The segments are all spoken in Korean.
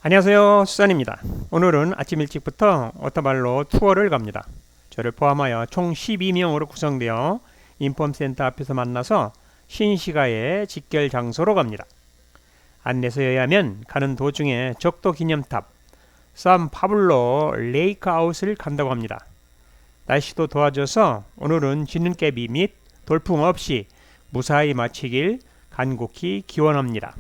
안녕하세요, 수산입니다. 오늘은 아침 일찍부터 오타발로 투어를 갑니다. 저를 포함하여 총 12명으로 구성되어 인폼센터 앞에서 만나서 신시가의 직결 장소로 갑니다. 안내서에 의하면 가는 도중에 적도 기념탑 산 파블로 레이크아웃을 간다고 합니다. 날씨도 도와줘서 오늘은 지눈깨비 및 돌풍 없이 무사히 마치길 간곡히 기원합니다.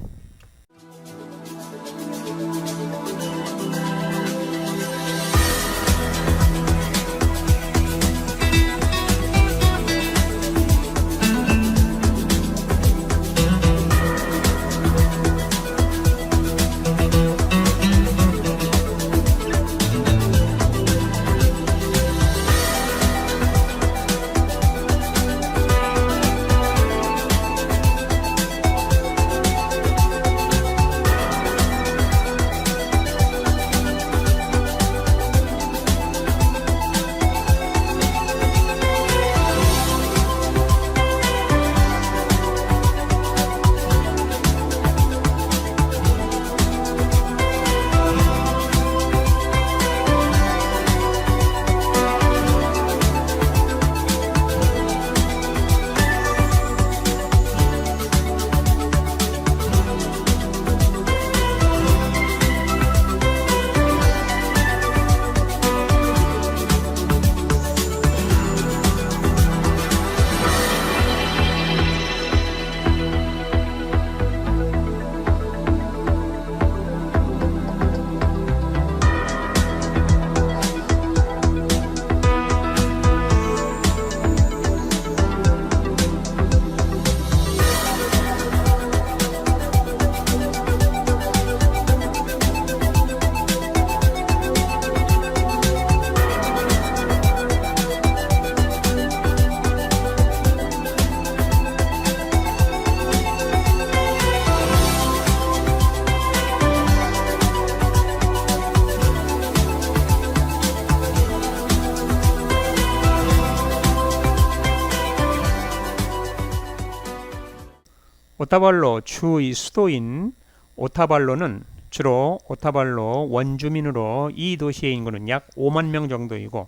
오타발로 주의 수도인 오타발로는 주로 오타발로 원주민으로 이 도시의 인구는 약 5만 명 정도이고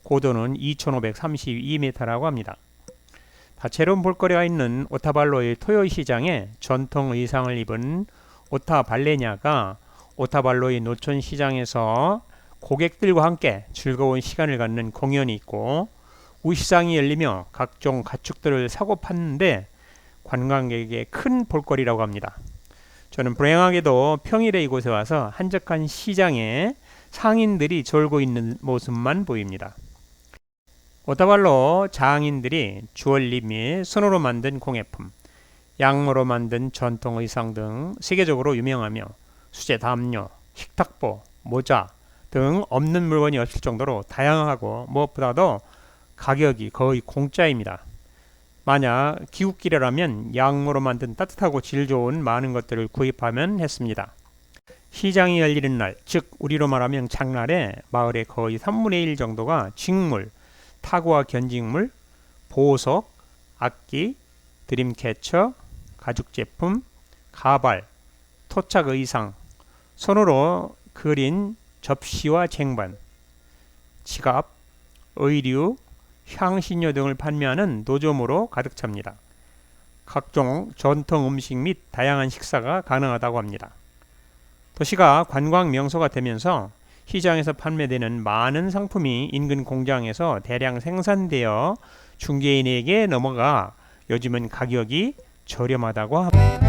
고도는 2532m라고 합니다. 다채로운 볼거리가 있는 오타발로의 토요시장에 전통 의상을 입은 오타발레냐가 오타발로의 노천시장에서 고객들과 함께 즐거운 시간을 갖는 공연이 있고 우시장이 열리며 각종 가축들을 사고 파는데 관광객에게 큰 볼거리라고 합니다. 저는 불행하게도 평일에 이곳에 와서 한적한 시장에 상인들이 졸고 있는 모습만 보입니다. 오타발로 장인들이 주얼리 및 손으로 만든 공예품, 양모로 만든 전통 의상 등 세계적으로 유명하며 수제 담요, 식탁보, 모자 등 없는 물건이 없을 정도로 다양하고 무엇보다도 가격이 거의 공짜입니다. 만약 기웃기래라면 양모로 만든 따뜻하고 질 좋은 많은 것들을 구입하면 했습니다. 시장이 열리는 날, 즉 우리로 말하면 장날에 마을의 거의 3분의 1 정도가 직물, 타구와 견직물, 보석, 악기, 드림캐쳐, 가죽제품, 가발, 토착 의상, 손으로 그린 접시와 쟁반, 지갑, 의류, 향신료 등을 판매하는 노점으로 가득 찹니다. 각종 전통 음식 및 다양한 식사가 가능하다고 합니다. 도시가 관광 명소가 되면서 시장에서 판매되는 많은 상품이 인근 공장에서 대량 생산되어 중개인에게 넘어가 요즘은 가격이 저렴하다고 합니다.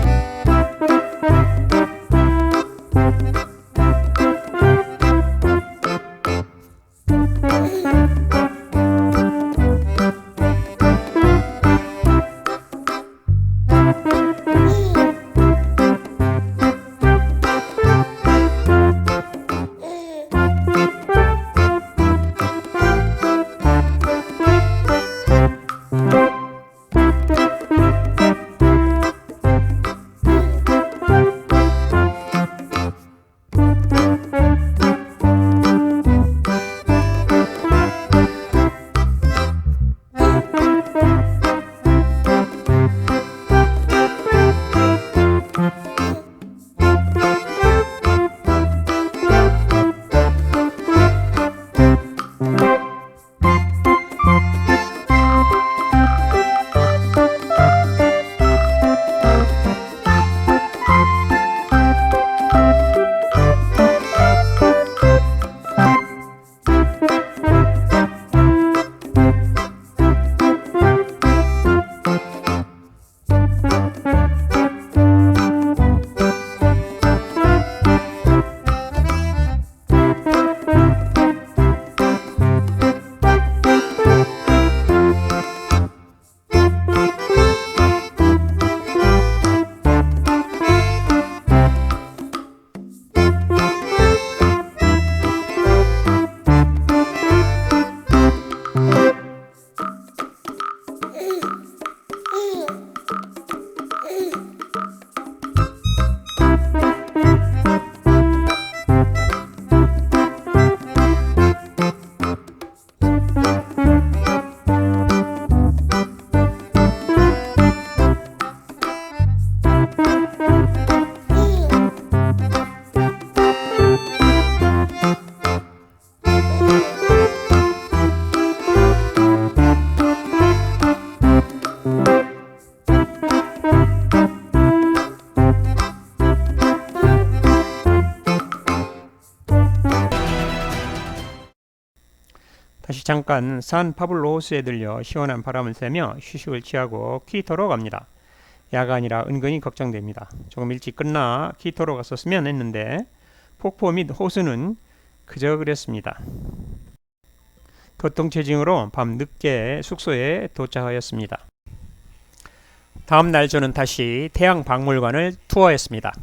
다시 잠깐 산파블로호스에 들려 시원한 바람을 쐬며 휴식을 취하고 퀴토로 갑니다. 야간이라 은근히 걱정됩니다. 조금 일찍 끝나 퀴토로 갔었으면 했는데 폭포 및 호수는 그저 그랬습니다. 교통체증으로 밤 늦게 숙소에 도착하였습니다. 다음 날 저는 다시 태양박물관을 투어했습니다.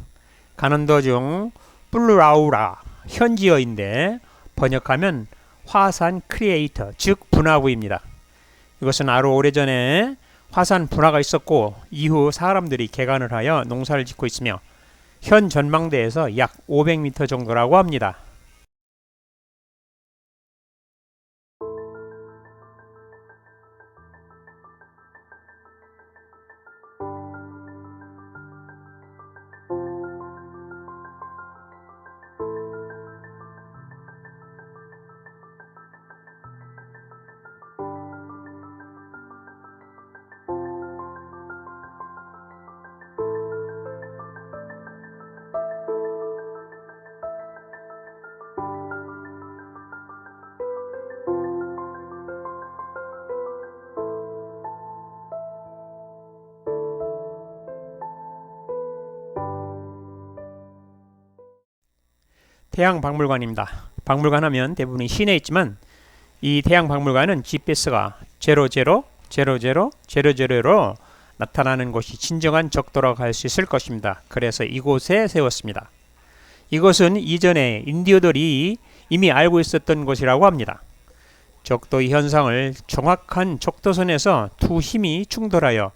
가는 도중 플루라우라 현지어인데 번역하면 화산 크리에이터, 즉 분화구입니다. 이것은 아주 오래전에 화산 분화가 있었고 이후 사람들이 개간을 하여 농사를 짓고 있으며 현 전망대에서 약 500m 정도라고 합니다. 태양박물관입니다. 박물관 하면 대부분이 시내에 있지만 이 태양박물관은 GPS가 000000로 나타나는 곳이 진정한 적도라고 할 수 있을 것입니다. 그래서 이곳에 세웠습니다. 이것은 이전에 인디어들이 이미 알고 있었던 곳이라고 합니다. 적도의 현상을 정확한 적도선에서 두 힘이 충돌하여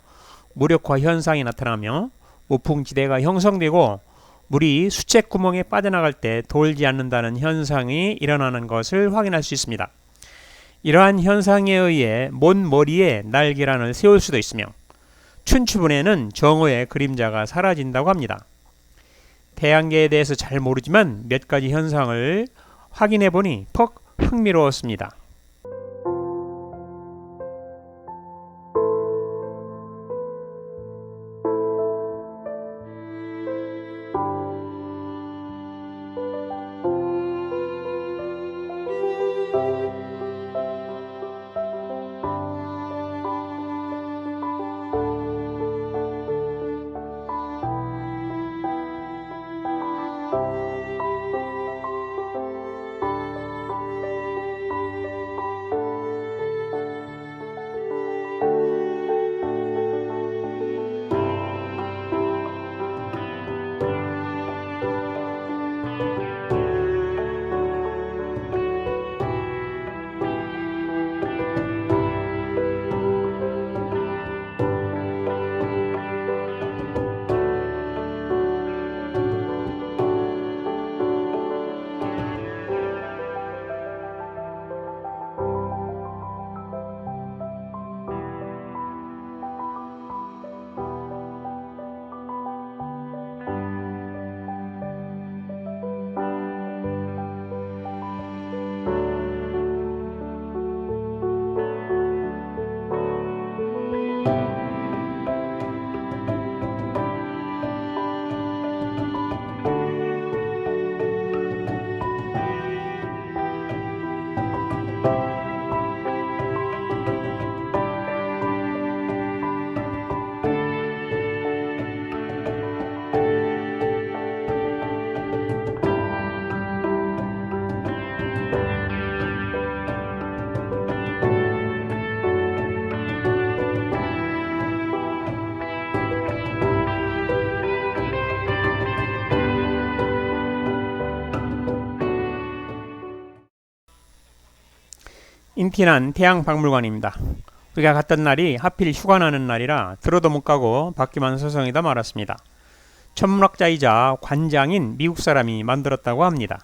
무력화 현상이 나타나며 우풍지대가 형성되고 물이 수채구멍에 빠져나갈 때 돌지 않는다는 현상이 일어나는 것을 확인할 수 있습니다. 이러한 현상에 의해 먼 머리에 날계란을 세울 수도 있으며 춘추분에는 정오의 그림자가 사라진다고 합니다. 태양계에 대해서 잘 모르지만 몇 가지 현상을 확인해 보니 퍽 흥미로웠습니다. 인티난 태양박물관입니다. 우리가 갔던 날이 하필 휴가 나는 날이라 들어도 못 가고 받기만 서성이다 말았습니다. 천문학자이자 관장인 미국 사람이 만들었다고 합니다.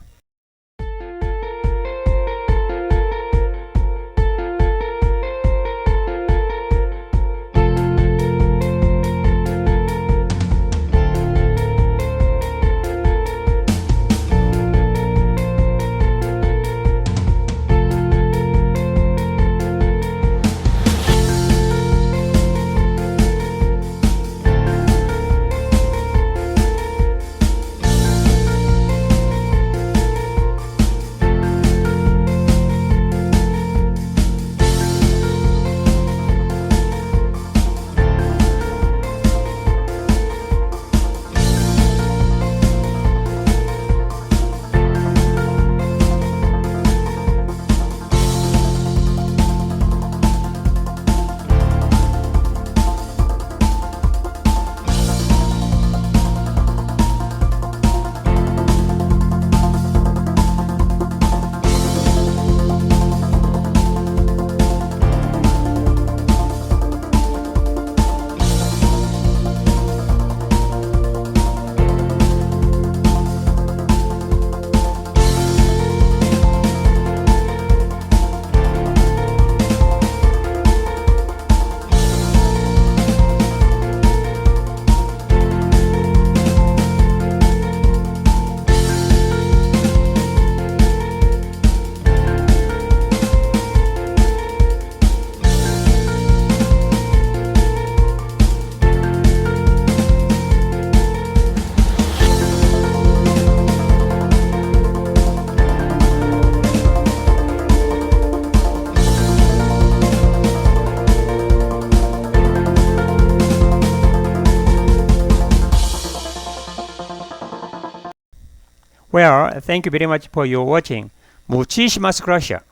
Well, thank you very much for your watching. Muchísimas gracias.